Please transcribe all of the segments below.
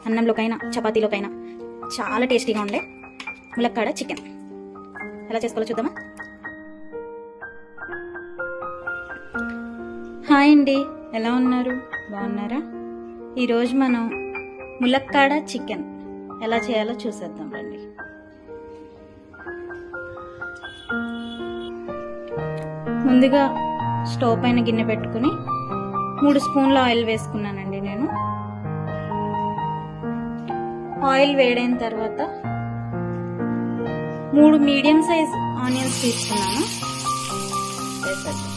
అన్నంలోకైనా చపాతీలోకైనా చాలా టేస్టీగా ఉండే ములక్కాడ చికెన్ ఎలా చేసుకోవాలో చూద్దామా. హాయ్ అండి, ఎలా ఉన్నారు? బాగున్నారా? ఈరోజు మనం ములక్కాడ చికెన్ ఎలా చేయాలో చూసేద్దాం రండి. ముందుగా స్టవ్ పైన గిన్నె పెట్టుకుని 3 స్పూన్ల ఆయిల్ వేసుకున్నానండి. నేను ఆయిల్ వేడైన తర్వాత 3 మీడియం సైజ్ ఆనియన్స్ తీసుకున్నాను. వేసేద్దాం.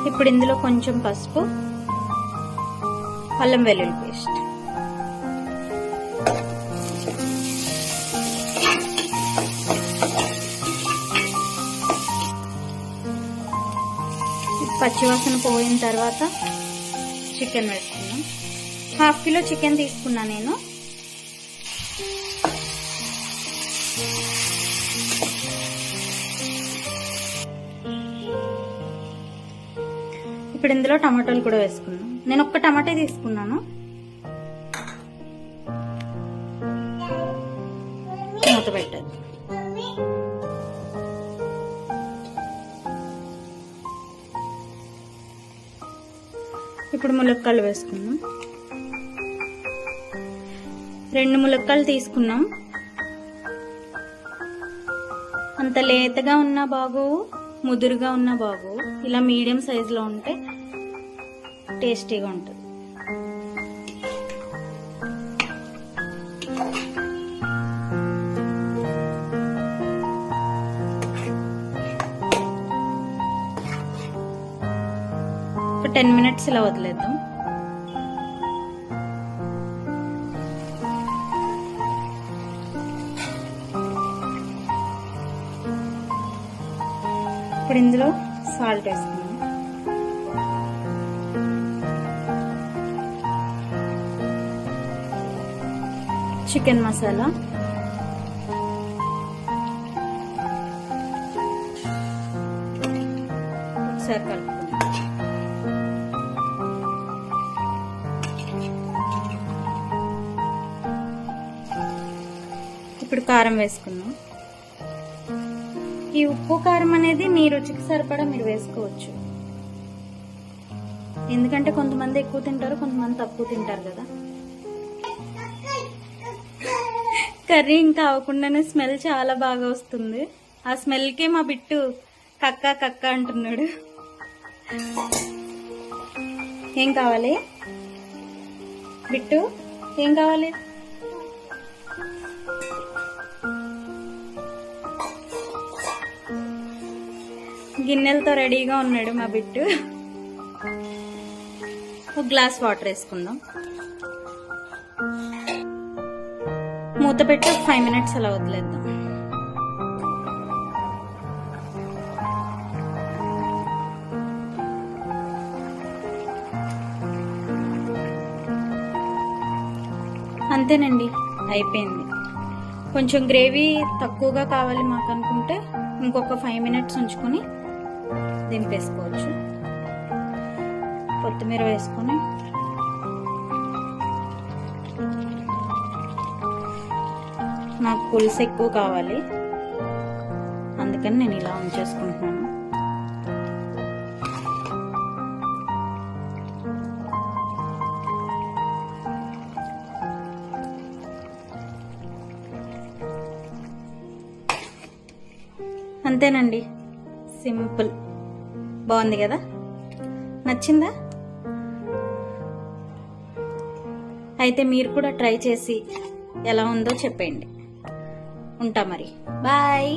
ఇప్పుడు ఇందులో కొంచెం పసుపు, అల్లం వెల్లుల్లి పేస్ట్, పచ్చివాసన పోయిన తర్వాత చికెన్ వేసుకున్నాం. 1/2 కిలో చికెన్ తీసుకున్నా నేను. ఇప్పుడు ఇందులో టమాటాలు కూడా వేసుకున్నాం. నేను ఒక్క టమాటా తీసుకున్నాను. మూత పెట్టదు. ఇప్పుడు ములక్కాయలు వేసుకున్నాం. 2 ములక్కాయలు తీసుకున్నాం. అంత లేతగా ఉన్నా బాగోవు, ముదురుగా ఉన్నా బాగోవు. ఇలా మీడియం సైజులో ఉంటే టేస్టీగా ఉంటుంది. ఒక 10 మినిట్స్ ఇలా వదిలేద్దాం. ఇప్పుడు ఇందులో సాల్ట్ వేసుకుందాం. చికెన్ మసాలా, ఒకసారి కలుపుకుందాం. ఇప్పుడు కారం వేసుకుందాం. ఈ ఉప్పు కారం అనేది మీ రుచికి సరిపడా మీరు వేసుకోవచ్చు. ఎందుకంటే కొంతమంది ఎక్కువ తింటారు, కొంతమంది తక్కువ తింటారు కదా. కర్రీ ఇంకా అవ్వకుండానే స్మెల్ చాలా బాగా వస్తుంది. ఆ స్మెల్కే మా బిట్టు కక్క కక్క అంటున్నాడు. ఏం కావాలి బిట్టు? ఏం కావాలి? గిన్నెలతో రెడీగా ఉన్నాడు మా బిట్టు. ఒక గ్లాస్ వాటర్ వేసుకుందాం. మూత పెట్టి 5 మినిట్స్ అలా వదిలేద్దాం. అంతేనండి, అయిపోయింది. కొంచెం గ్రేవీ తక్కువగా కావాలి మాకు అనుకుంటే ఇంకొక 5 మినిట్స్ ఉంచుకొని దింపేసుకోవచ్చు. కొత్తిమీర వేసుకొని నాకు పులుసు ఎక్కువ కావాలి, అందుకని నేను ఇలా ఉంచేసుకుంటున్నాను. అంతేనండి, సింపుల్. బాగుంది కదా? నచ్చిందా? అయితే మీరు కూడా ట్రై చేసి ఎలా ఉందో చెప్పండి. ఉంటా మరి, బాయ్.